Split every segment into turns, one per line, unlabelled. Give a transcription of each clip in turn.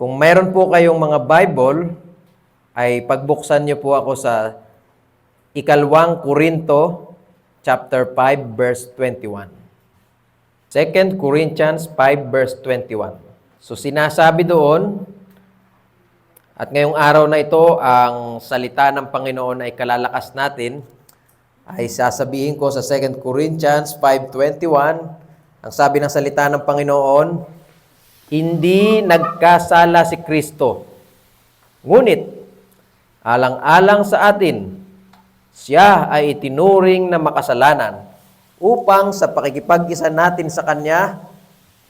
Kung meron po kayong mga Bible, ay pagbuksan niyo po ako sa Ikalawang Korinto, chapter 5, verse 21. 2 Corinthians 5, verse 21. So sinasabi doon, at ngayong araw na ito, ang salita ng Panginoon ay kalalakas natin, ay sasabihin ko sa 2 Corinthians 5:21, ang sabi ng salita ng Panginoon, hindi nagkasala si Kristo. Ngunit, alang-alang sa atin, siya ay itinuring na makasalanan upang sa pakikipag-isa natin sa Kanya,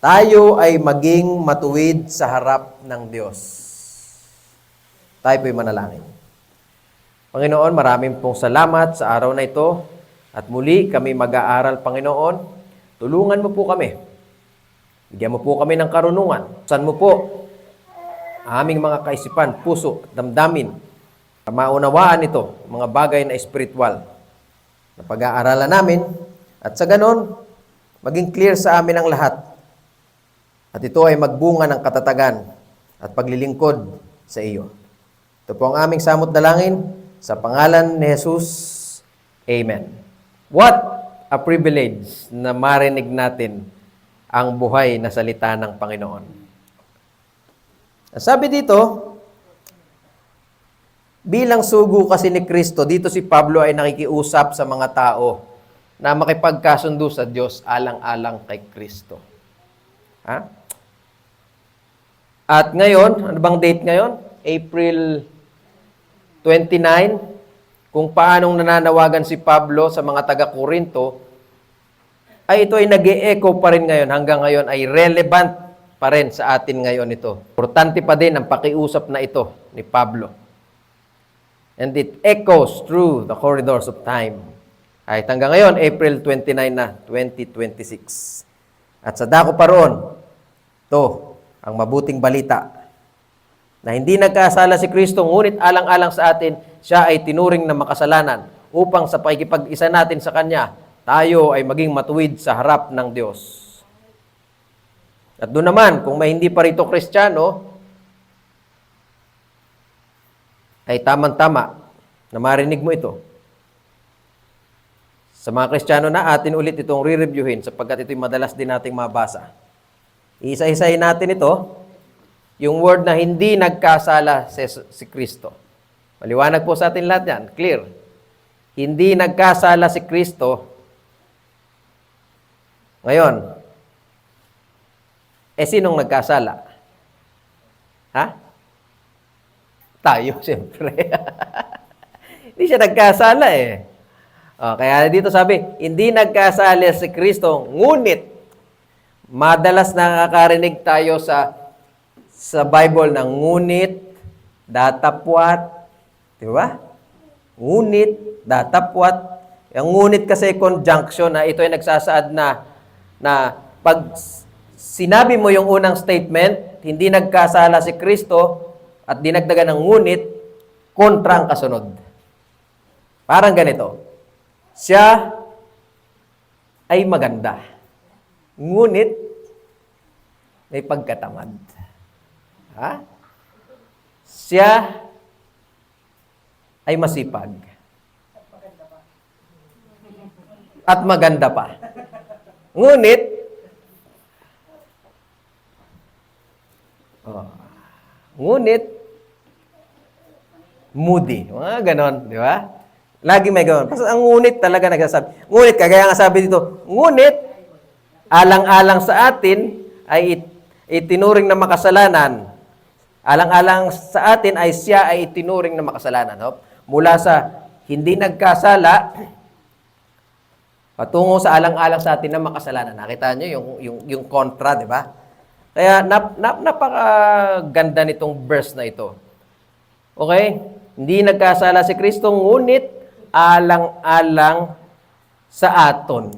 tayo ay maging matuwid sa harap ng Diyos. Tayo po'y manalangin. Panginoon, maraming pong salamat sa araw na ito at muli kami mag-aaral, Panginoon. Tulungan mo po kami. Bigyan mo po kami ng karunungan. Saan mo po aming mga kaisipan, puso, damdamin, maunawaan ito, mga bagay na espiritual na pag-aaralan namin at sa ganon, maging clear sa amin ang lahat. At ito ay magbunga ng katatagan at paglilingkod sa iyo. Ito po ang aming samot dalangin sa pangalan ni Jesus. Amen. What a privilege na marinig natin ang buhay na salita ng Panginoon. Sabi dito, bilang sugo kasi ni Kristo, dito si Pablo ay nakikiusap sa mga tao na makipagkasundo sa Diyos alang-alang kay Kristo. Ha? At ngayon, ano bang date ngayon? April 29. Kung paanong nananawagan si Pablo sa mga taga-Korinto, ay ito ay nag-e-echo pa rin ngayon. Hanggang ngayon ay relevant pa rin sa atin ngayon ito. Importante pa din ang pakiusap na ito ni Pablo. And it echoes through the corridors of time. Ay hanggang ngayon, April 29 na, 2026. At sa dako pa roon, ito, ang mabuting balita, na hindi nagkasala si Kristo, ngunit alang-alang sa atin, siya ay tinuring na makasalanan upang sa pakikipag-isa natin sa Kanya, tayo ay maging matuwid sa harap ng Diyos. At doon naman, kung may hindi pa rito Kristiyano, ay tamang-tama na marinig mo ito. Sa mga Kristiyano na, atin ulit itong re-reviewin sapagkat ito'y madalas din nating mabasa. Isa-isahin natin ito, yung word na hindi nagkasala si Kristo. Maliwanag po sa atin lahat yan. Clear. Hindi nagkasala si Kristo. Ngayon, sinong nagkasala? Ha? Tayo, siyempre. Hindi siya nagkasala eh. Kaya dito sabi, hindi nagkasala si Kristo, ngunit, madalas nakakarinig tayo sa Bible ng ngunit, datapwat, di ba? Ngunit, datapwat. Yung ngunit kasi conjunction na ito ay nagsasaad na pag sinabi mo yung unang statement, hindi nagkasala si Kristo at dinagdagan ng ngunit, kontra ang kasunod. Parang ganito. Siya ay maganda. Ngunit, may pagkatamad. Ha? Siya ay masipag. At maganda pa. Ngunit, moody. Mga ganon, di ba? Lagi may ganon. Basta ang ngunit talaga nagsasabi. Ngunit, kagaya nga sabi dito, ngunit, alang-alang sa atin ay itinuring na makasalanan. Alang-alang sa atin ay siya ay itinuring na makasalanan. No? Mula sa hindi nagkasala, patungo sa alang-alang sa atin na makasalanan. Nakita nyo yung kontra, di ba? Kaya napakaganda nitong verse na ito. Okay? Hindi nagkasala si Kristo, ngunit alang-alang sa aton.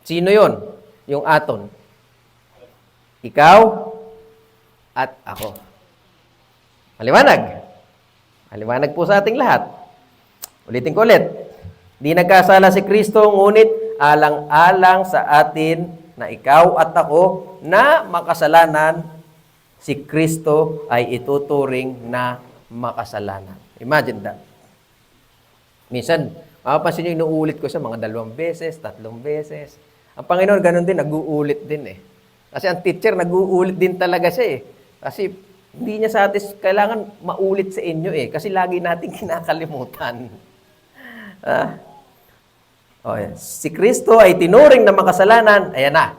Sino yon? Yung aton. Ikaw at ako. Maliwanag. Maliwanag po sa ating lahat. Ulitin ko ulit. Di nagkasala si Kristo, ngunit alang-alang sa atin na ikaw at ako na makasalanan, si Kristo ay ituturing na makasalanan. Imagine that. Minsan, mapapansin nyo, inuulit ko siya mga 2 beses, 3 beses. Ang Panginoon, ganun din, nag-uulit din eh. Kasi ang teacher, nag-uulit din talaga siya eh. Kasi hindi niya kailangan maulit sa inyo eh. Kasi lagi natin kinakalimutan. Si Kristo ay tinuring na makasalanan, ayan na,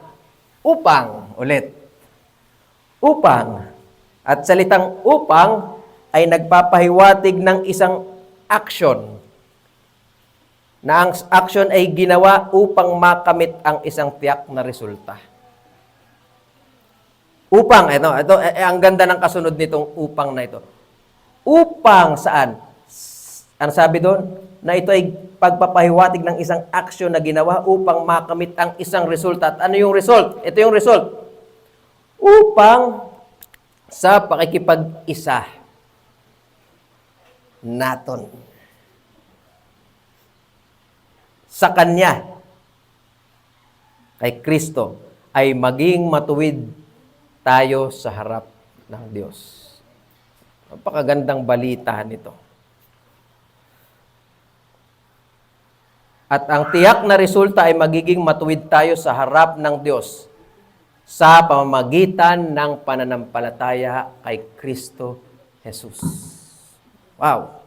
upang, ulit, upang, at salitang upang ay nagpapahiwatig ng isang action, na ang action ay ginawa upang makamit ang isang tiyak na resulta. Upang, ito, ang ganda ng kasunod nitong upang na ito. Upang saan? Ang sabi doon, na ito ay pagpapahiwatig ng isang action na ginawa upang makamit ang isang resulta. At ano yung result? Ito yung result. Upang sa pakikipag-isa naton sa Kanya, kay Kristo, ay maging matuwid tayo sa harap ng Diyos. Napakagandang balita nito. At ang tiyak na resulta ay magiging matuwid tayo sa harap ng Diyos sa pamamagitan ng pananampalataya kay Kristo Jesus. Wow!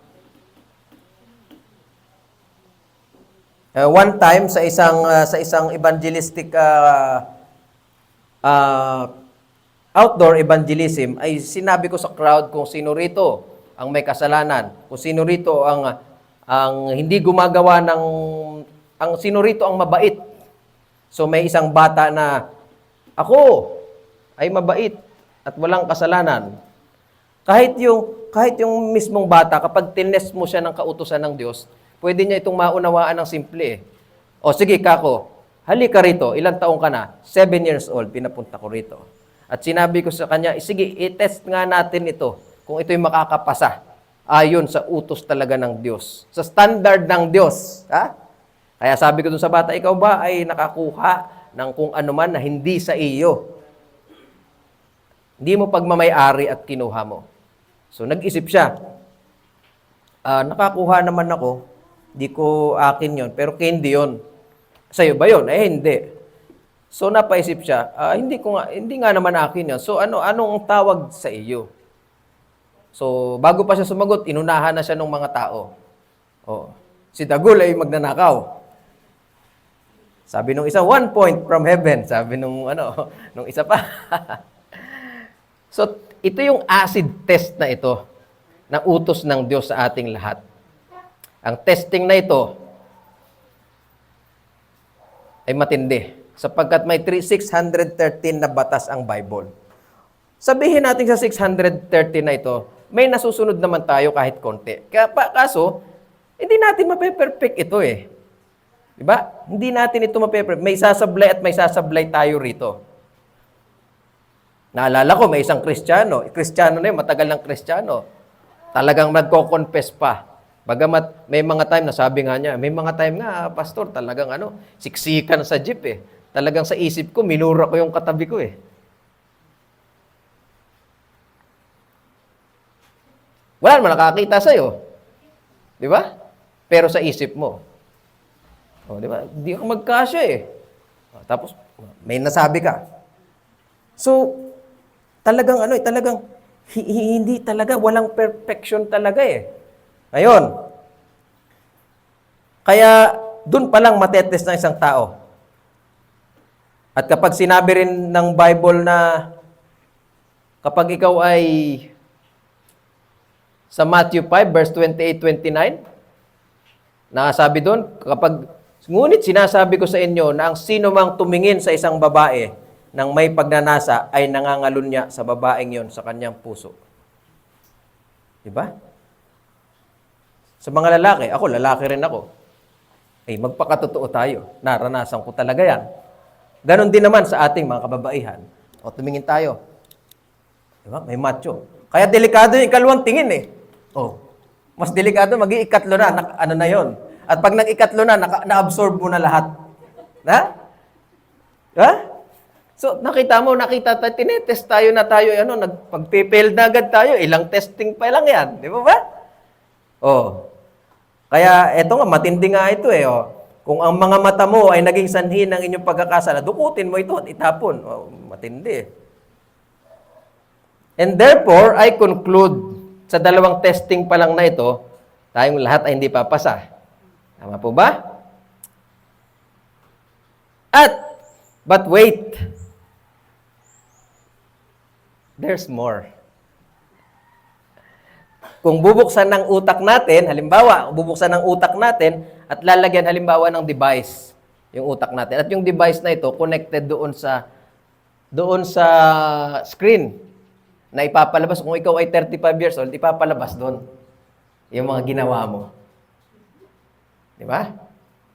One time sa isang evangelistic outdoor evangelism ay sinabi ko sa crowd kung sino rito ang may kasalanan, kung sino rito ang hindi gumagawa sino rito ang mabait. So may isang bata na, ako ay mabait at walang kasalanan. Kahit yung mismong bata, kapag tinest mo siya ng kautusan ng Diyos, pwede niya itong maunawaan ng simple eh. O sige, kako, halika rito, ilang taong ka na? 7 years old, pinapunta ko rito. At sinabi ko sa kanya, sige, i-test nga natin ito, kung ito'y makakapasa. Ayon sa utos talaga ng Diyos. Sa standard ng Diyos. Ha? Kaya sabi ko dun sa bata, ikaw ba ay nakakuha ng kung ano man na hindi sa iyo? Hindi mo pagmamay-ari at kinuha mo. So nag-isip siya, nakakuha naman ako, di ko akin yon, pero candy yon. Sa'yo ba yon? Hindi. So napaisip siya, hindi nga naman akin yon. So anong tawag sa iyo? So, bago pa siya sumagot, inunahan na siya ng mga tao. Si Dagul ay magnanakaw. Sabi nung isa, 1 point from heaven. Sabi nung isa pa. So, ito yung acid test na ito, na utos ng Diyos sa ating lahat. Ang testing na ito ay matindi, sapagkat may 613 na batas ang Bible. Sabihin natin sa 613 na ito, may nasusunod naman tayo kahit konti. Kaso, hindi natin mape-perfect ito eh. Diba? Hindi natin ito mape-perfect. May sasablay at may sasablay tayo rito. Naalala ko, may isang Kristiyano. Kristiyano na yun, matagal ng Kristiyano. Talagang nagko-confess pa. Bagamat may mga time, nasabi nga niya, may mga time nga, pastor, talagang siksikan sa jeep eh. Talagang sa isip ko, minura ko yung katabi ko eh. Wala naman nakakita sa'yo. Di ba? Pero sa isip mo. Di ba? Hindi ako magkasya eh. Tapos, may nasabi ka. So, talagang hindi talaga, walang perfection talaga eh. Ngayon, kaya dun palang matetest ng isang tao. At kapag sinabi rin ng Bible na kapag ikaw ay sa Matthew 5, verse 28-29, nakasabi doon, ngunit sinasabi ko sa inyo na ang sino mang tumingin sa isang babae nang may pagnanasa ay nangangalunya sa babaeng yon sa kanyang puso. Diba? Sa mga lalaki, lalaki rin ako. Magpakatotoo tayo. Naranasan ko talaga yan. Ganon din naman sa ating mga kababaihan. Tumingin tayo. Diba? May macho. Kaya delikado yung ikalawang tingin eh. Mas delikado, mag-iikatlo na, na yon. At pag nag-ikatlo na, na-absorb mo na lahat. Ha? So, nakita tayo, tinetest tayo na tayo, pag-fail na agad tayo, ilang testing pa lang yan. Di ba ba? Oh. Kaya, eto nga, matindi nga ito eh. Oh. Kung ang mga mata mo ay naging sanhi ng inyong pagkakasala, dukutin mo ito at itapon. Oh, matindi. And therefore, I conclude, sa dalawang testing pa lang na ito, tayong lahat ay hindi papasa. Tama po ba? But wait. There's more. Kung bubuksan ng utak natin, halimbawa, bubuksan ng utak natin at lalagyan halimbawa ng device, yung utak natin. At yung device na ito connected doon sa screen na ipapalabas. Kung ikaw ay 35 years old, ipapalabas doon yung mga ginawa mo. Di ba?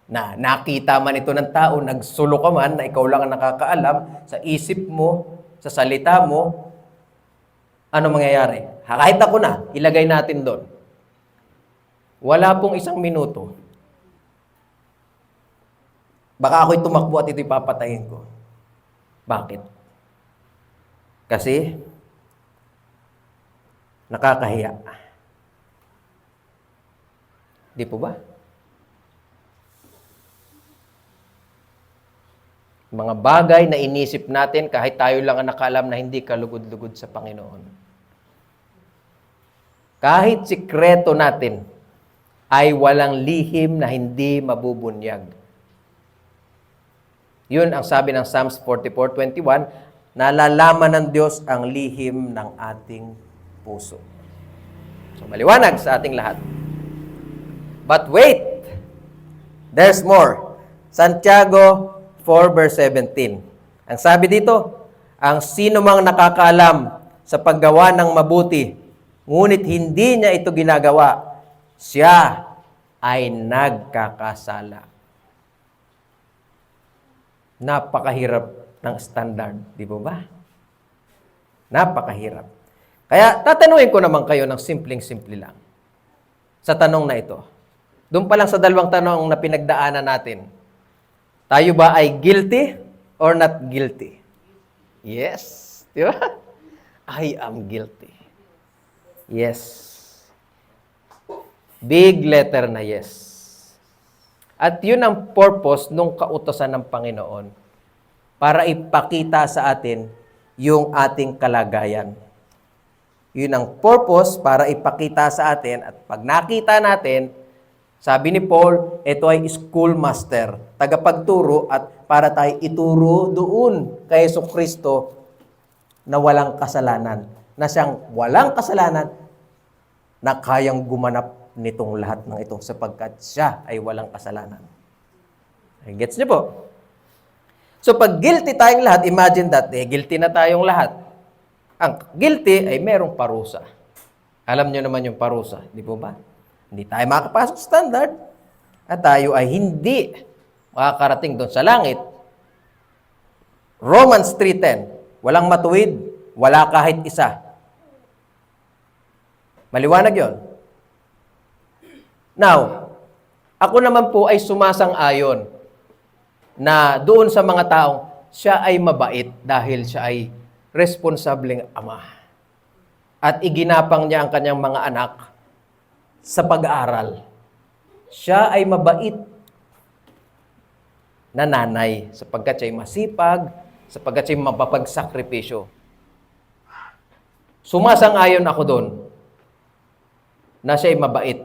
Na nakita man ito ng tao, nagsulo ka man, na ikaw lang ang nakakaalam, sa isip mo, sa salita mo, ano mangyayari? Kahit ako na, ilagay natin doon. Wala pong 1 minuto. Baka ako'y tumakbo at ito'y papatayin ko. Bakit? Kasi, nakakahiya. Di po ba? Mga bagay na inisip natin kahit tayo lang ang nakaalam na hindi kalugod-lugod sa Panginoon. Kahit sikreto natin ay walang lihim na hindi mabubunyag. Yun ang sabi ng Psalms 44:21, nalalaman ng Diyos ang lihim ng ating puso. So, maliwanag sa ating lahat. But wait, there's more. Santiago 4:17. Ang sabi dito, ang sino mang nakakaalam sa paggawa ng mabuti, ngunit hindi niya ito ginagawa, siya ay nagkakasala. Napakahirap ng standard, di ba? Napakahirap. Kaya tatanungin ko naman kayo ng simpleng-simple lang sa tanong na ito. Doon pa lang sa dalawang tanong na pinagdaanan natin. Tayo ba ay guilty or not guilty? Yes. Di ba? I am guilty. Yes. Big letter na yes. At yun ang purpose nung kautosan ng Panginoon para ipakita sa atin yung ating kalagayan. Yun ang purpose para ipakita sa atin at pag nakita natin, sabi ni Paul, ito ay schoolmaster, tagapagturo at para tayo ituro doon kay Jesucristo na walang kasalanan. Na siyang walang kasalanan na kayang gumanap nitong lahat ng ito sapagkat siya ay walang kasalanan. Gets niyo po? So pag guilty tayong lahat, imagine that, guilty na tayong lahat. Ang guilty ay merong parusa. Alam niyo naman yung parusa, di po ba? Hindi tayo makakapasok sa standard at tayo ay hindi makakarating doon sa langit. Romans 3:10, walang matuwid, wala kahit isa. Maliwanag yon. Now, ako naman po ay sumasang-ayon na doon sa mga taong siya ay mabait dahil siya ay responsableng ama. At iginapang niya ang kanyang mga anak sa pag-aaral. Siya ay mabait na nanay sapagkat siya ay masipag, sapagkat siya ay mapapagsakripisyo. Sumasang-ayon ako doon na siya ay mabait.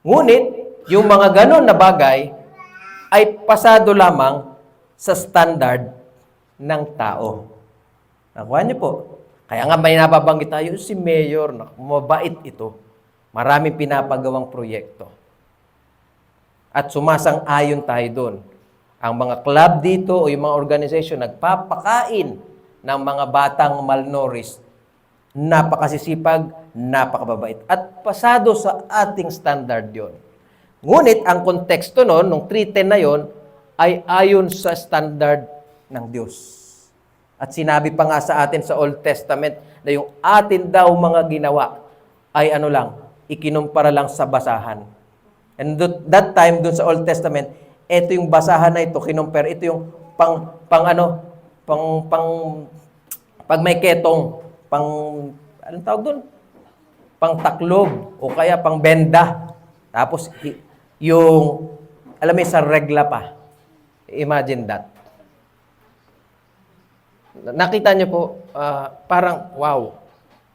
Ngunit, yung mga ganon na bagay ay pasado lamang sa standard ng tao. Nakuha niyo po? Kaya nga may nababanggit tayo, si Mayor, mabait ito. Maraming pinapagawang proyekto. At sumasang-ayon tayo doon. Ang mga club dito o yung mga organization nagpapakain ng mga batang malnourished. Napakasisipag, napakababait. At pasado sa ating standard yon. Ngunit ang konteksto noon, nung 3:10 na yon, ay ayon sa standard ng Diyos. At sinabi pa nga sa atin sa Old Testament na yung atin daw mga ginawa ay ano lang, ikinumpara lang sa basahan. And that time, dun sa Old Testament, ito yung basahan na ito, kinumpara, ito yung pag may ketong, anong tawag doon? Pang taklob o kaya pang benda. Tapos yung, alam mo, sa regla pa. Imagine that. Nakita niyo po, parang wow.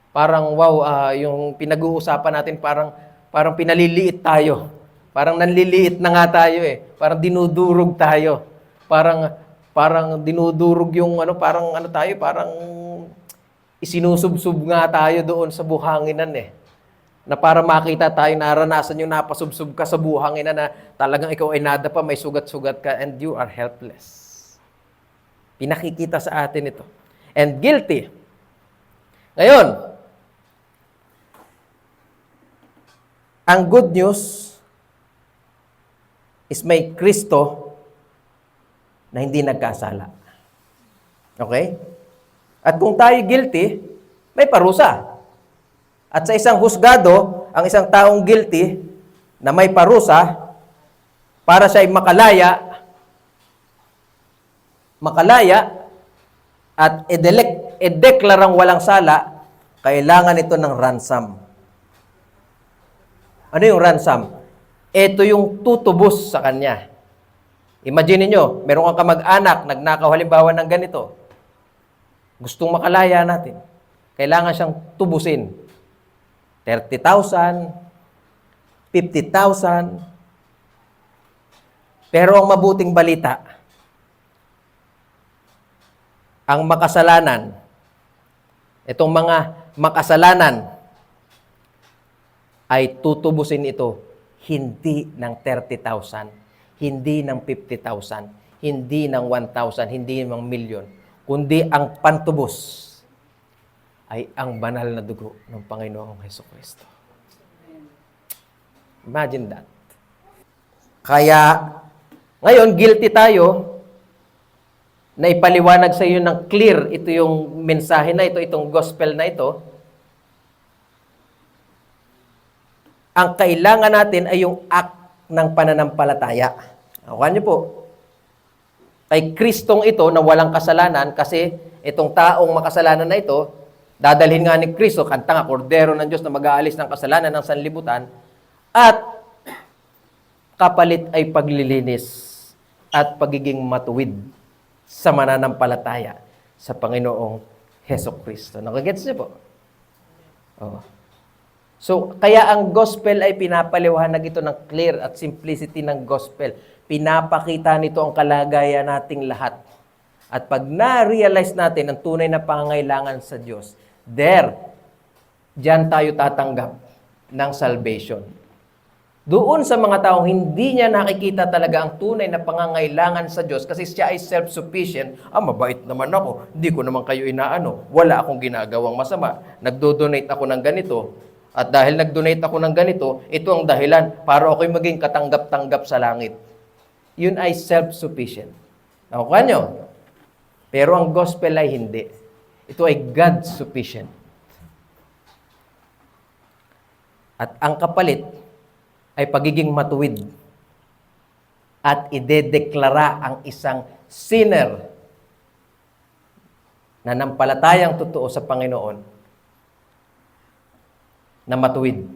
Parang wow, yung pinag-uusapan natin parang pinaliliit tayo. Parang nanliliit na nga tayo eh. Parang dinudurog tayo. Parang dinudurog yung parang tayo, parang isinusubsub nga tayo doon sa buhanginan eh. Na para makita tayo, naranasan yung napasubsub ka sa buhanginan na talagang ikaw ay nada pa, may sugat-sugat ka, and you are helpless. Pinakikita sa atin ito. And guilty. Ngayon, ang good news is may Kristo na hindi nagkasala. Okay? At kung tayo guilty, may parusa. At sa isang husgado, ang isang taong guilty na may parusa, para siya ay makalaya at ideklarang walang sala, kailangan ito ng ransom. Ano yung ransom? Ito yung tutubos sa kanya. Imagine niyo, meron kang kamag-anak, nagnakaw halimbawa ng ganito. Gustong makalaya natin. Kailangan siyang tubusin. 30,000, 50,000. Pero ang mabuting balita, ang makasalanan, itong mga makasalanan, ay tutubusin ito hindi ng 30,000, hindi ng 50,000, hindi ng 1,000, hindi ng milyon, kundi ang pantubos ay ang banal na dugo ng Panginoong Hesukristo. Imagine that. Kaya, ngayon, guilty tayo na ipaliwanag sa iyo ng clear ito yung mensahe na ito, itong gospel na ito. Ang kailangan natin ay yung act ng pananampalataya. Nakuha niyo po. Kay Kristong ito na walang kasalanan, kasi itong taong makasalanan na ito, dadalhin nga ni Kristo, kanta nga, kordero ng Diyos na mag-aalis ng kasalanan ng sanlibutan, at kapalit ay paglilinis at pagiging matuwid sa mananampalataya sa Panginoong Hesukristo. Nakagets niyo po? Oh. So, kaya ang gospel ay pinapaliwanag ito ng clear at simplicity ng gospel. Pinapakita nito ang kalagayan nating lahat. At pag na-realize natin ang tunay na pangangailangan sa Diyos, diyan tayo tatanggap ng salvation. Doon sa mga taong hindi niya nakikita talaga ang tunay na pangangailangan sa Diyos kasi siya ay self-sufficient, mabait naman ako, hindi ko naman kayo inaano, wala akong ginagawang masama, nagdo-donate ako ng ganito, at dahil nag-donate ako ng ganito, ito ang dahilan para ako'y maging katanggap-tanggap sa langit. Yun ay self-sufficient. Nakuha nyo? Pero ang gospel ay hindi. Ito ay God-sufficient. At ang kapalit ay pagiging matuwid at idedeklara ang isang sinner na nampalatayang totoo sa Panginoon na matuwid.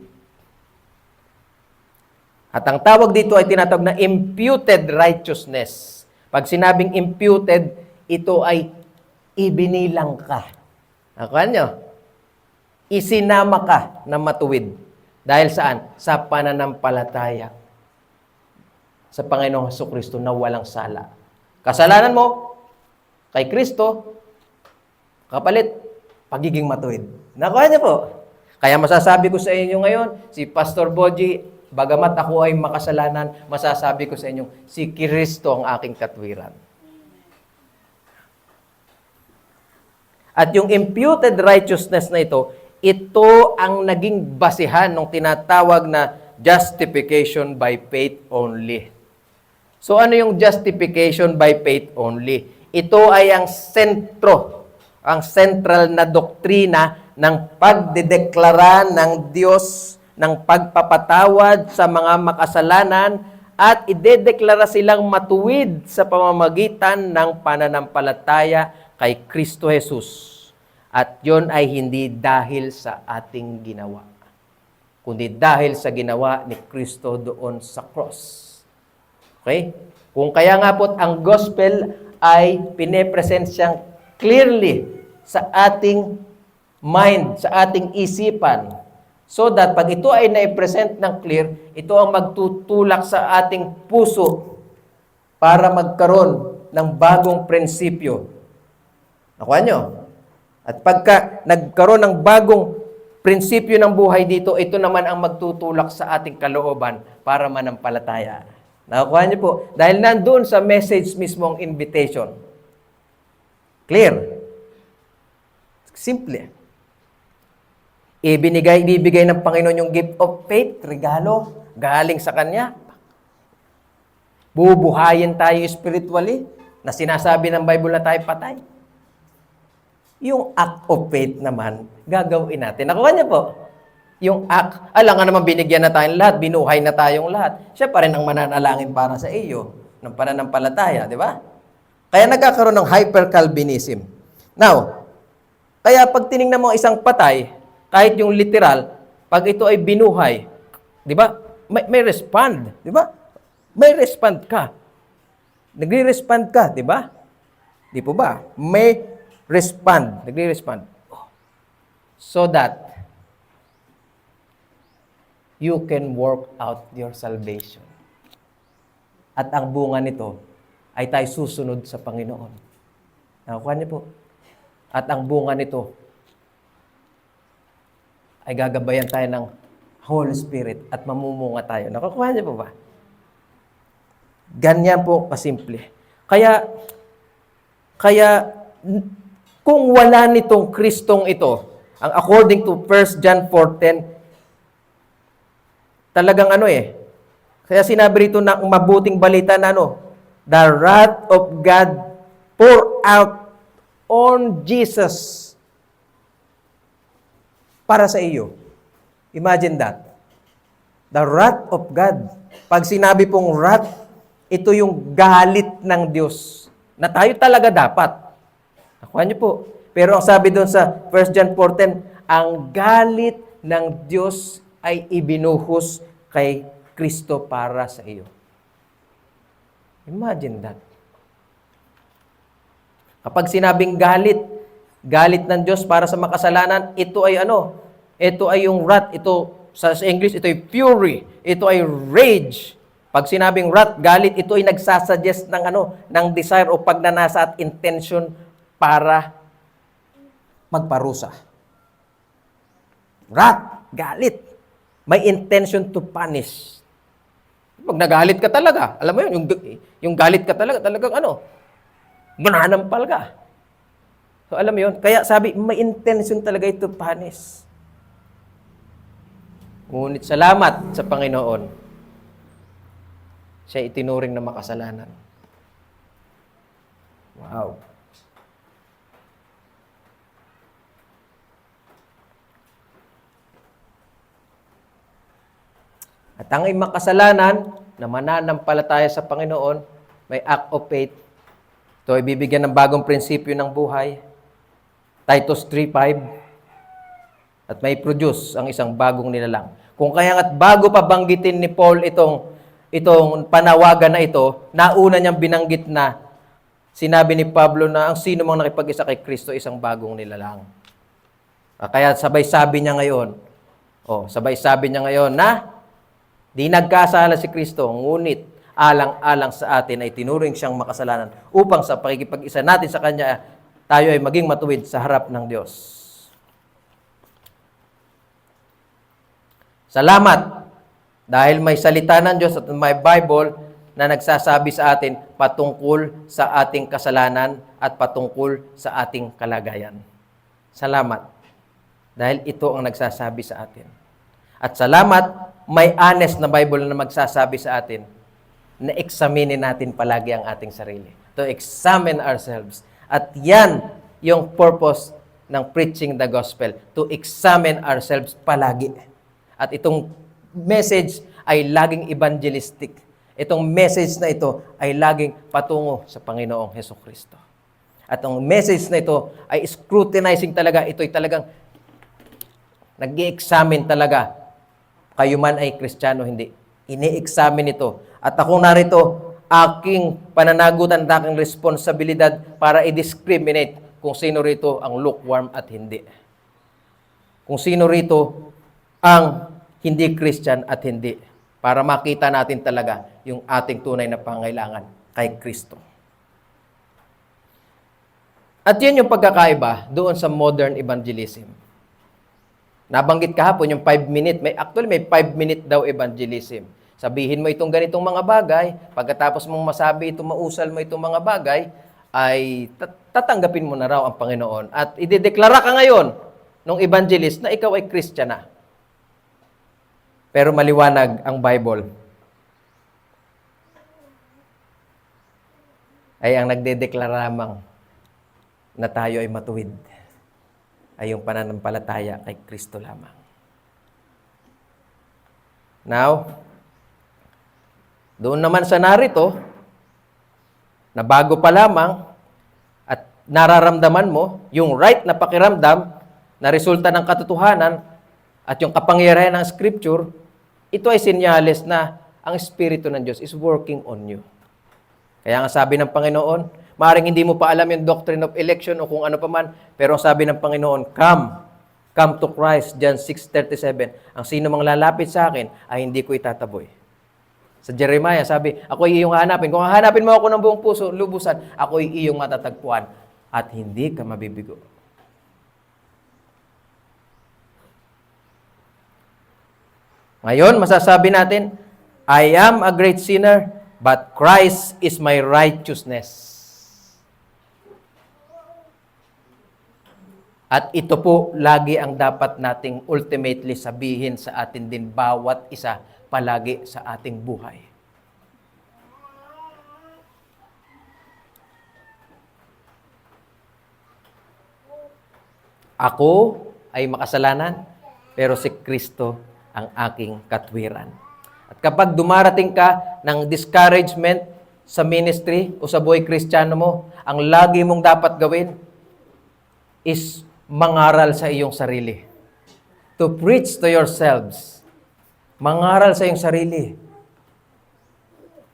At ang tawag dito ay tinatawag na imputed righteousness. Pag sinabing imputed, ito ay ibinilang ka. Nakuha nyo? Isinama ka na matuwid. Dahil saan? Sa pananampalataya sa Panginoong Hesukristo na walang sala. Kasalanan mo, kay Kristo, kapalit, pagiging matuwid. Nakuha niyo po? Kaya masasabi ko sa inyo ngayon, si Pastor Boji, bagamat ako ay makasalanan, masasabi ko sa inyo, si Kristo ang aking katwiran. At yung imputed righteousness na ito ang naging basihan ng tinatawag na justification by faith only. So ano yung justification by faith only? Ito ay ang sentro, ang central na doktrina ng pagdedeklara ng Diyos ng pagpapatawad sa mga makasalanan at idedeklara silang matuwid sa pamamagitan ng pananampalataya kay Kristo Jesus. At yon ay hindi dahil sa ating ginawa, kundi dahil sa ginawa ni Kristo doon sa cross. Okay? Kung kaya nga po ang gospel ay pine-present siyang clearly sa ating mind, sa ating isipan, so that pag ito ay na-present ng clear, ito ang magtutulak sa ating puso para magkaroon ng bagong prinsipyo. Nakuha nyo? At pagka nagkaroon ng bagong prinsipyo ng buhay dito, ito naman ang magtutulak sa ating kalooban para manampalataya. Nakuha niyo po? Dahil nandoon sa message mismo ang invitation. Clear? Simple. Ibibigay ng Panginoon yung gift of faith, regalo, galing sa Kanya. Bubuhayin tayo spiritually, na sinasabi ng Bible na tayo patay. Yung act of faith naman, gagawin natin. Nakuha niyo po? Yung act, alam naman binigyan na tayong lahat, binuhay na tayong lahat. Siya pa rin ang mananalangin para sa iyo ng pananampalataya, di ba? Kaya nagkakaroon ng hyper-Calvinism. Now, kaya pag tinignan mo isang patay, kahit yung literal, pag ito ay binuhay, di ba? May respond, di ba? May respond ka. Nagre-respond ka, di ba? Di po ba? May respond. Nagre-respond. So that you can work out your salvation. At ang bunga nito ay tayo susunod sa Panginoon. Nakuha niyo po? At ang bunga nito ay gagabayan tayo ng Holy Spirit at mamumunga tayo. Nakukuha niyo po ba? Ganyan po kasimple. Kaya kung wala nitong Kristong ito, ang according to 1 John 4:10, talagang kaya sinabi rito na mabuting balita na the wrath of God pour out on Jesus para sa iyo. Imagine that. The wrath of God. Pag sinabi pong wrath, ito yung galit ng Diyos na tayo talaga dapat. Nakuha niyo po. Pero ang sabi doon sa 1 John 4:10, ang galit ng Diyos ay ibinuhos kay Kristo para sa iyo. Imagine that. Kapag sinabing galit ng Diyos para sa makasalanan, ito ay Ito ay yung wrath. Ito, sa English, ito ay fury. Ito ay rage. Pag sinabing wrath, galit, ito ay nagsasuggest ng desire o pagnanasa at intention para magparusa. Wrath, galit. May intention to punish. Pag nagalit ka talaga, alam mo yun, yung galit ka talaga, talagang mananampal ka. So alam mo yun, kaya sabi, may intention talaga ito punish. Ngunit salamat sa Panginoon, siya itinuring na makasalanan. Wow. At ang makasalanan na mananampalataya sa Panginoon, may act of faith. Ito ay bibigyan ng bagong prinsipyo ng buhay. Titus 3:5. At may produce ang isang bagong nilalang. Kung kaya nga't bago pa banggitin ni Paul itong panawagan na ito, nauna niyang binanggit na sinabi ni Pablo na ang sino mang nakipag-isa kay Kristo isang bagong nilalang. Kaya sabay-sabi niya ngayon na di nagkasala si Kristo, ngunit alang-alang sa atin ay tinuring siyang makasalanan upang sa pakikipag-isa natin sa Kanya, tayo ay maging matuwid sa harap ng Diyos. Salamat dahil may salita ng Diyos at may Bible na nagsasabi sa atin patungkol sa ating kasalanan at patungkol sa ating kalagayan. Salamat dahil ito ang nagsasabi sa atin. At salamat, may honest na Bible na magsasabi sa atin na examinin natin palagi ang ating sarili. To examine ourselves. At yan yung purpose ng preaching the gospel. To examine ourselves palagi. At itong message ay laging evangelistic. Itong message na ito ay laging patungo sa Panginoong Hesukristo. At ang message na ito ay scrutinizing talaga. Ito'y talagang nag-i-examine talaga. Kayo man ay Kristiyano, hindi. Ini-examine ito. At ako narito, aking pananagutan at aking responsibilidad para i-discriminate kung sino rito ang lukewarm at hindi. Kung sino rito ang hindi Christian at hindi. Para makita natin talaga yung ating tunay na pangailangan kay Kristo. At yan yung pagkakaiba doon sa modern evangelism. Nabanggit kahapon yung 5-minute. Actually, may 5-minute daw evangelism. Sabihin mo itong ganitong mga bagay, pagkatapos mong masabi itong mausal mo itong mga bagay, ay tatanggapin mo na raw ang Panginoon. At idedeklara ka ngayon ng evangelist na ikaw ay Christian na. Pero maliwanag ang Bible. Ay ang nagdedeklara lamang na tayo ay matuwid ay yung pananampalataya kay Kristo lamang. Now, doon naman sa narito, na bago pa lamang at nararamdaman mo yung right na pakiramdam na resulta ng katotohanan at yung kapangyarihan ng Scripture, ito ay senyales na ang Espiritu ng Diyos is working on you. Kaya nga sabi ng Panginoon, maaaring hindi mo pa alam yung doctrine of election o kung ano pa man, pero sabi ng Panginoon, come to Christ, John 6:37. Ang sino mang lalapit sa akin ay hindi ko itataboy. Sa Jeremiah, sabi, ako ay iyong hanapin. Kung hahanapin mo ako ng buong puso, lubusan, ako ay iyong matatagpuan at hindi ka mabibigo. Ngayon, masasabi natin, I am a great sinner, but Christ is my righteousness. At ito po lagi ang dapat nating ultimately sabihin sa atin din bawat isa palagi sa ating buhay. Ako ay makasalanan, pero si Kristo ang aking katwiran. At kapag dumarating ka ng discouragement sa ministry o sa buhay Kristiyano mo, ang lagi mong dapat gawin is mangaral sa iyong sarili. To preach to yourselves. Mangaral sa iyong sarili.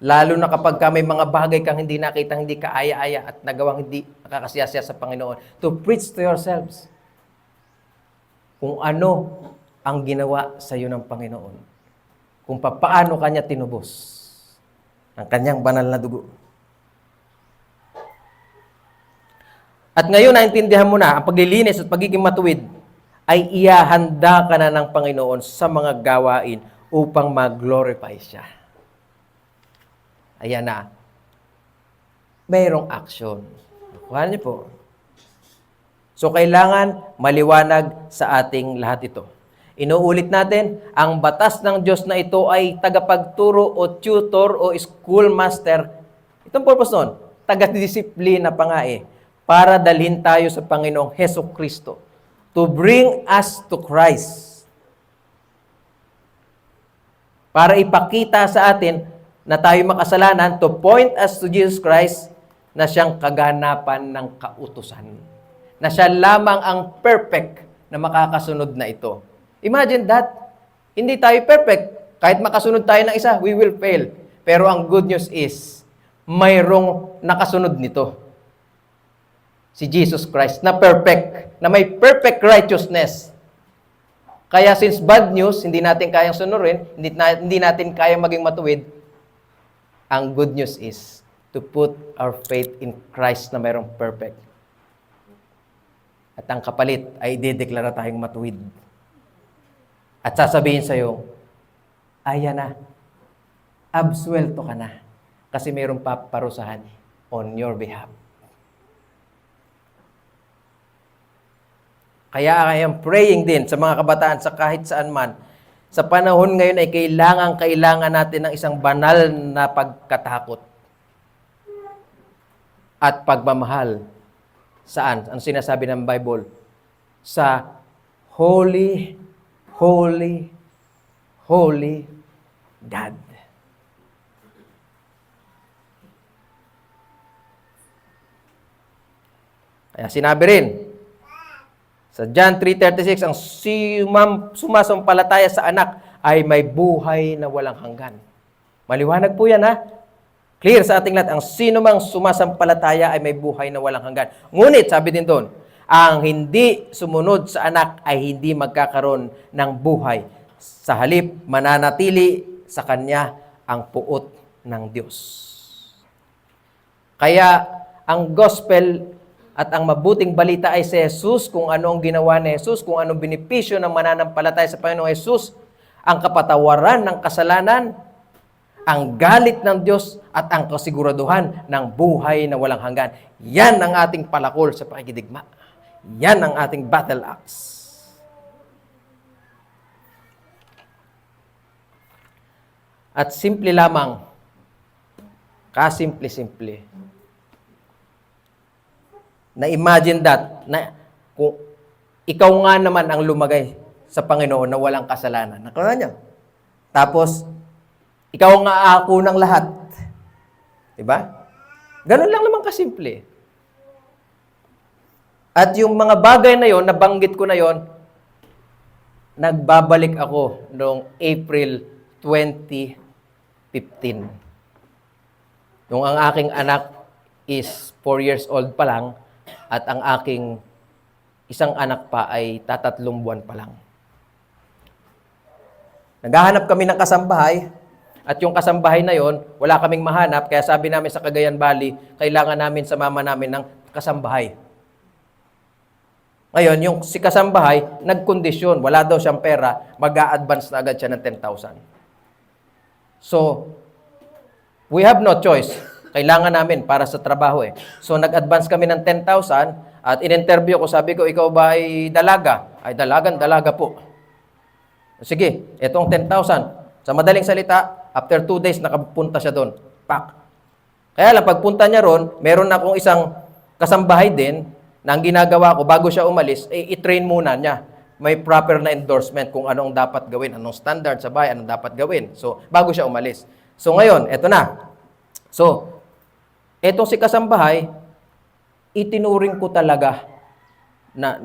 Lalo na kapag may mga bagay kang hindi nakita, hindi ka aya-aya at nagawang hindi nakakasiyasya sa Panginoon. To preach to yourselves. Kung ano ang ginawa sa iyo ng Panginoon. Kung paano kanya tinubos ang kanyang banal na dugo. At ngayon, naintindihan mo na, ang paglilinis at pagiging matuwid ay iahanda ka na ng Panginoon sa mga gawain upang mag-glorify siya. Ayan na. Mayroong action. Kuha niyo po. So, kailangan maliwanag sa ating lahat ito. Inuulit natin, ang batas ng Diyos na ito ay tagapagturo o tutor o schoolmaster. Itong purpose nun, taga-disiplina pa nga para dalhin tayo sa Panginoong Hesukristo. To bring us to Christ. Para ipakita sa atin na tayo makasalanan, to point us to Jesus Christ na siyang kaganapan ng kautusan. Na siya lamang ang perfect na makakasunod na ito. Imagine that. Hindi tayo perfect. Kahit makasunod tayo ng isa, we will fail. Pero ang good news is, mayroong nakasunod nito. Si Jesus Christ, na perfect, na may perfect righteousness. Kaya since bad news, hindi natin kayang sunurin, hindi natin kayang maging matuwid, ang good news is to put our faith in Christ na mayroong perfect. At ang kapalit ay idedeklara tayong matuwid. At sasabihin sa'yo, ayan na, absuelto ka na, kasi mayroong paparusahan on your behalf. Kaya I am praying din sa mga kabataan sa kahit saan man. Sa panahon ngayon ay kailangan natin ng isang banal na pagkatakot at pagmamahal. Saan? Ang sinasabi ng Bible? Sa holy, holy, holy God. Kaya sinabi rin, sa John 3:36, ang sumasampalataya sa anak ay may buhay na walang hanggan. Maliwanag po yan, ha? Clear sa ating lahat, ang sino mang sumasampalataya ay may buhay na walang hanggan. Ngunit, sabi din doon, ang hindi sumunod sa anak ay hindi magkakaroon ng buhay. Sa halip, mananatili sa kanya ang puot ng Diyos. Kaya, ang gospel at ang mabuting balita ay si Jesus, kung ano ang ginawa ni Jesus, kung anong benepisyo ng mananampalataya sa Panginoong Jesus, ang kapatawaran ng kasalanan, ang galit ng Diyos, at ang kasiguraduhan ng buhay na walang hanggan. Yan ang ating palakol sa pakikidigma. Yan ang ating battle axe. At simple lamang, kasimple-simple, na imagine that, na kung ikaw nga naman ang lumagay sa Panginoon na walang kasalanan. Nakala niya. Tapos, ikaw nga ako ng lahat. Diba? Ganun lang naman kasimple. At yung mga bagay na yon, nabanggit ko na yon, nagbabalik ako noong April 2015. Nung ang aking anak is 4 years old pa lang, at ang aking isang anak pa ay 3 buwan pa lang. Naghahanap kami ng kasambahay, at yung kasambahay na yon, wala kaming mahanap, kaya sabi namin sa Cagayan Valley, kailangan namin sa mama namin ng kasambahay. Ngayon, yung si kasambahay, nagkondisyon, wala daw siyang pera, mag-a-advance na agad siya ng 10,000. So, we have no choice. Kailangan namin para sa trabaho eh. So, nag-advance kami ng 10,000 at in-interview ko, sabi ko, ikaw ba ay dalaga? Ay, dalaga po. Sige, etong 10,000. Sa madaling salita, after 2 days, nakapunta siya doon. Pak! Kaya lang, pagpunta niya ron, meron na akong isang kasambahay din na ang ginagawa ko, bago siya umalis, i-train muna niya. May proper na endorsement kung anong dapat gawin, anong standard sa bahay, anong dapat gawin. So, bago siya umalis. So, ngayon, eto na. So, etong si kasambahay, itinuring ko talaga na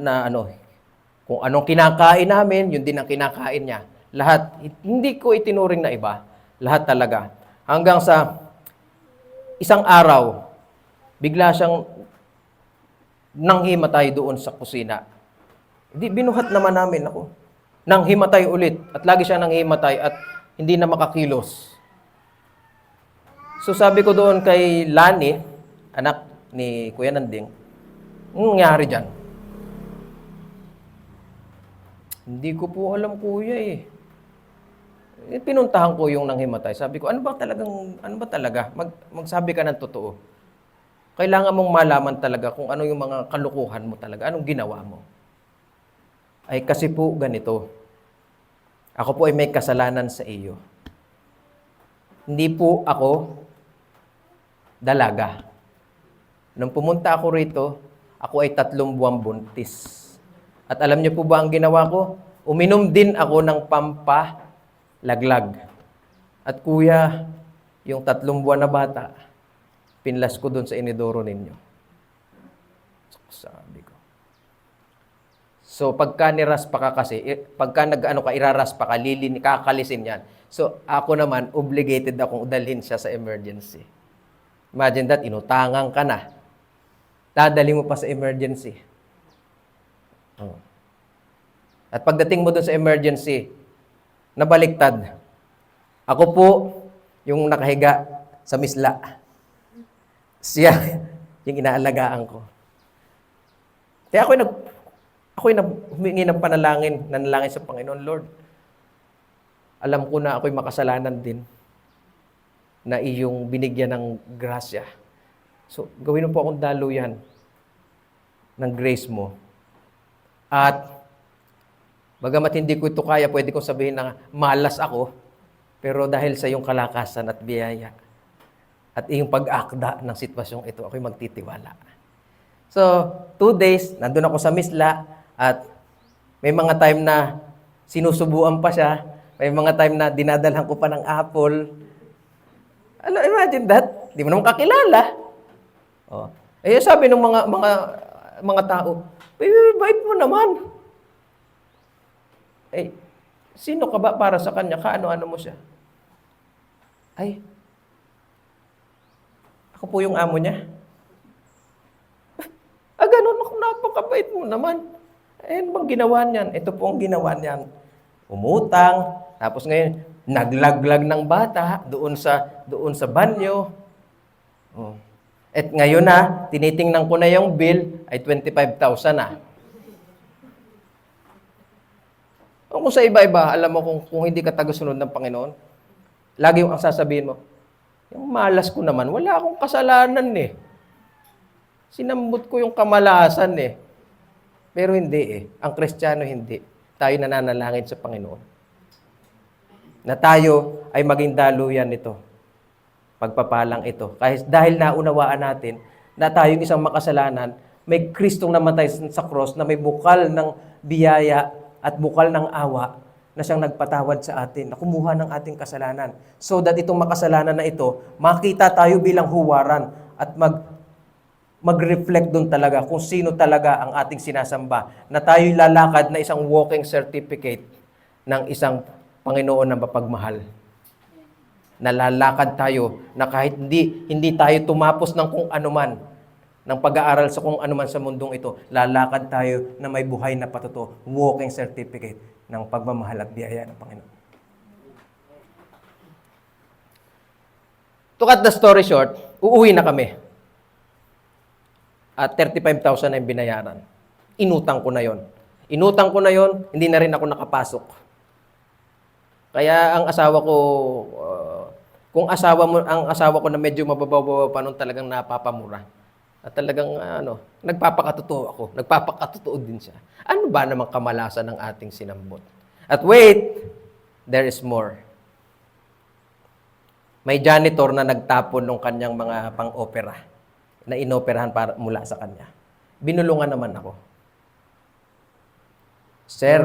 kung anong kinakain namin, yun din ang kinakain niya. Lahat, hindi ko itinuring na iba. Lahat talaga. Hanggang sa isang araw, bigla siyang nanghimatay doon sa kusina. Di, binuhat naman namin ako. Nanghimatay ulit. At lagi siya nanghimatay at hindi na makakilos. So sabi ko doon kay Lani, anak ni Kuya Nanding, anong nangyari dyan? Hindi ko po alam, Kuya eh. Pinuntahan ko yung nanghimatay. Sabi ko, ano ba talaga? Magsabi ka ng totoo. Kailangan mong malaman talaga kung ano yung mga kalukuhan mo talaga. Anong ginawa mo? Ay kasi po ganito. Ako po ay may kasalanan sa iyo. Hindi po ako dalaga. Nung pumunta ako rito, ako ay 3 buwang buntis. At alam niyo po ba ang ginawa ko? Uminom din ako ng pampalaglag. At Kuya, yung 3 buwan na bata, pinlas ko doon sa inidoro ninyo. Sabi ko. So, pagka niraspa ka kasi, pagka iraraspa ka, kakalisin yan. So, ako naman, obligated akong dalhin siya sa emergency. Imagine that, inutangan ka na. Dadali mo pa sa emergency. Oh. At pagdating mo doon sa emergency, nabaliktad. Ako po, yung nakahiga sa misla. Siya, yung inaalagaan ko. Kaya ako'y humingi ng nanalangin sa Panginoon, Lord. Alam ko na ako'y makasalanan din na iyong binigyan ng grasya. So, gawin mo po akong daluyan ng grace mo. At, bagamat hindi ko ito kaya, pwede kong sabihin na malas ako, pero dahil sa iyong kalakasan at biyaya, at iyong pag-akda ng sitwasyong ito, ako'y magtitiwala. So, 2 days, nandun ako sa misla, at may mga time na sinusubuan pa siya, may mga time na dinadalhan ko pa ng apple. Imagine that. Di mo naman kakilala. Oh. Eh, sabi ng mga mga tao, bait mo naman. Eh, sino ka ba para sa kanya? Kaano-ano mo siya? Ay, ako po yung amo niya. Ganun ako, napakabait mo naman. Eh, ano bang ginawa niyan? Ito po ang ginawa niyan. Umutang, tapos ngayon, naglaglag ng bata doon sa banyo. Oh. At ngayon na, tinitingnan ko na yung bill, ay 25,000 na. Kung sa iba-iba, alam mo kung hindi ka tagasunod ng Panginoon, lagi yung ang sasabihin mo, yung malas ko naman, wala akong kasalanan eh. Sinambot ko yung kamalasan eh. Pero hindi eh. Ang Kristiyano hindi. Tayo nananalangin sa Panginoon. Na tayo ay maging daluyan nito. Pagpapalang ito. Dahil naunawaan natin na tayong isang makasalanan, may Kristong namatay sa cross na may bukal ng biyaya at bukal ng awa na siyang nagpatawad sa atin, na kumuha ng ating kasalanan. So that itong makasalanan na ito, makita tayo bilang huwaran at mag-reflect doon talaga kung sino talaga ang ating sinasamba. Na tayo'y lalakad na isang walking certificate ng isang Panginoon na mapagmahal. Nalalakad tayo na kahit hindi tayo tumapos ng kung anuman, ng pag-aaral sa kung anuman sa mundong ito, lalakad tayo na may buhay na patuto, walking certificate ng pagmamahal at biyaya ng Panginoon. To cut the story short, uuwi na kami. At 35,000 na yung binayaran. Inutang ko na yon. Hindi na rin ako nakapasok. Kaya ang asawa ko, ang asawa ko na medyo mababaw pa noon, talagang napapamura. At talagang nagpapakatotoo ako. Nagpapakatotoo din siya. Ano ba namang kamalasan ng ating sinambot? At wait, there is more. May janitor na nagtapon ng kanyang mga pang-opera na inoperahan mula sa kanya. Binulungan naman ako. Sir,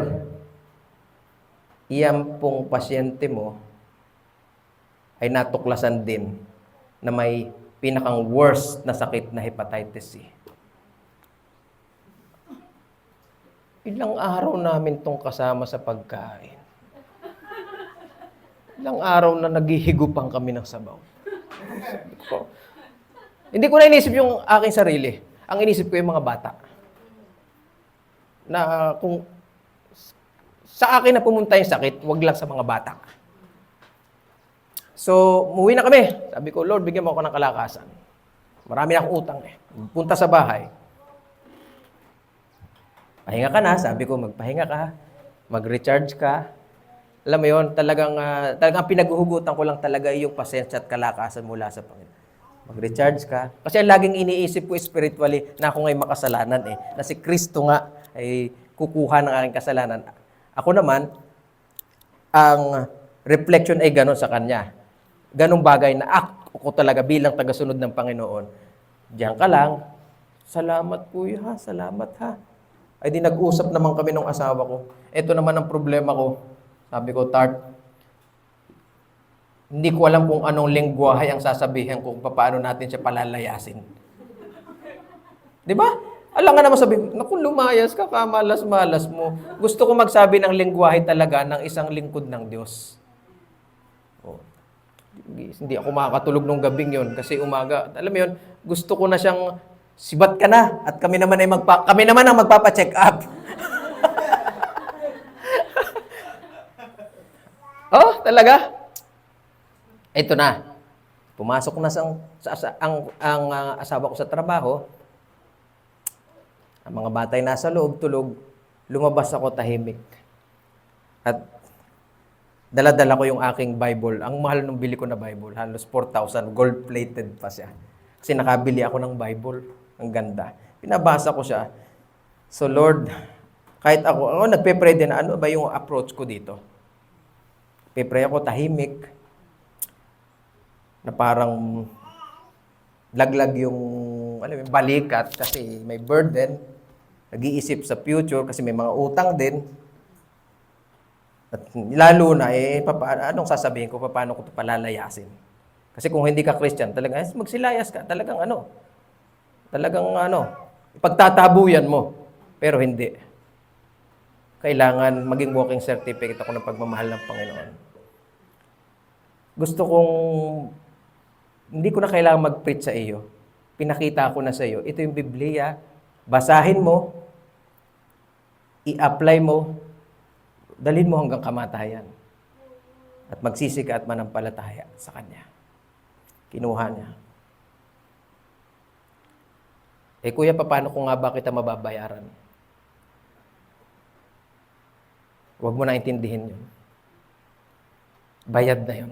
iyan pong pasyente mo ay natuklasan din na may pinakang worst na sakit na hepatitis C. Ilang araw namin tong kasama sa pagkain. Ilang araw na naghihigupang kami ng sabaw. Hindi ko na inisip yung aking sarili. Ang inisip ko yung mga bata. Na kung sa akin na pumunta yung sakit, wag lang sa mga bata. So, umuwi na kami. Sabi ko, Lord, bigyan mo ako ng kalakasan. Marami na akong utang eh. Punta sa bahay. Pahinga ka na. Sabi ko, magpahinga ka. Mag-recharge ka. Alam mo yun, talagang pinaghuhugutan ko lang talaga yung pasensya at kalakasan mula sa Panginoon. Mag-recharge ka. Kasi laging iniisip ko spiritually na ako nga'y makasalanan eh. Na si Kristo nga ay kukuha ng aking kasalanan. Ako naman, ang reflection ay gano'n sa Kanya. Ganong bagay na ako talaga bilang tagasunod ng Panginoon. Diyan ka lang. Salamat kuya ha, salamat ha. Ay di nag-usap naman kami ng asawa ko. Ito naman ang problema ko. Sabi ko, Tart, hindi ko alam kung anong lengguwahe ang sasabihin kung paano natin siya palalayasin. Di ba? Alam nga naman sabihin, naku, lumayas ka, kamalas-malas mo. Gusto ko magsabi ng lengguwahe talaga ng isang lingkod ng Diyos. Oh. Hindi ako makakatulog nung gabing yon kasi umaga, alam mo yun, gusto ko na siyang, sibat ka na, at kami naman ang magpapa-check up. Oh, talaga? Ito na. Pumasok na ang asawa ko sa trabaho. Ang mga batay nasa loob, tulog. Lumabas ako tahimik. At dala-dala ko yung aking Bible. Ang mahal nung bili ko na Bible. Halos 4,000. Gold-plated pa siya. Kasi nakabili ako ng Bible. Ang ganda. Pinabasa ko siya. So Lord, kahit ako nagpe-pray din na ano ba yung approach ko dito. Pe-pray ako tahimik. Na parang laglag yung balikat kasi may burden. Nag-iisip sa future kasi may mga utang din. At lalo na, anong sasabihin ko, paano ko ito palalayasin? Kasi kung hindi ka Christian, talagang magsilayas ka. Talagang Pagtatabuyan mo. Pero hindi. Kailangan maging walking certificate ako ng pagmamahal ng Panginoon. Gusto kong, hindi ko na kailangan mag-preach sa iyo. Pinakita ko na sa iyo. Ito yung Biblia. Basahin mo, i-apply mo, dalhin mo hanggang kamatayan. At magsisika at manampalataya sa Kanya. Kinuha niya. Kuya, paano ko nga ba kita mababayaran? Huwag mo na intindihin yun. Bayad na yun.